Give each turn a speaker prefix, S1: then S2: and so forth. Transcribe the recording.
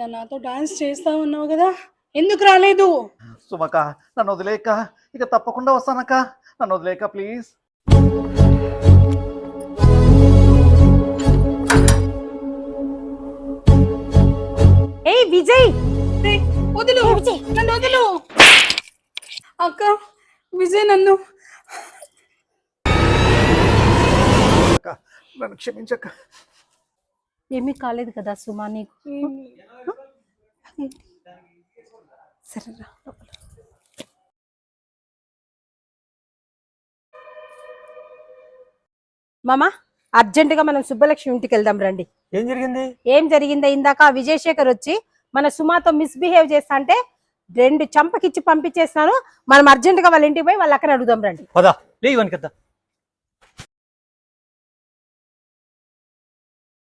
S1: నిన్న నాతో డాన్స్ చేస్తా ఉన్నావు కదా, ఎందుకు రాలేదు?
S2: సుమక, నన్ను వదిలేక. ఇక తప్పకుండా వస్తానక్క. నన్ను వదిలేక ప్లీజ్.
S3: ఏయ్ విజయ్,
S1: వదులు నన్ను, వదులు అక్క. విజయ్ నన్ను
S2: నన్ను క్షమించక్క.
S3: ఏమీ కాలేదు కదా సుమా నీకు? సరేరా. మామా, అర్జెంటుగా మనం సుబ్బలక్ష్మి ఇంటికి వెళ్దాం రండి.
S4: ఏం జరిగింది?
S3: ఏం జరిగిందో ఇందాక విజయశేఖర్ వచ్చి మన సుమాతో మిస్బిహేవ్ చేస్తా అంటే 2 చంపకిచ్చి పంపించేస్తాను. మనం అర్జెంటుగా వాళ్ళ ఇంటికి పోయి వాళ్ళ అక్కడ అడుగుదాం రండి.
S4: పదా లేవని కదా.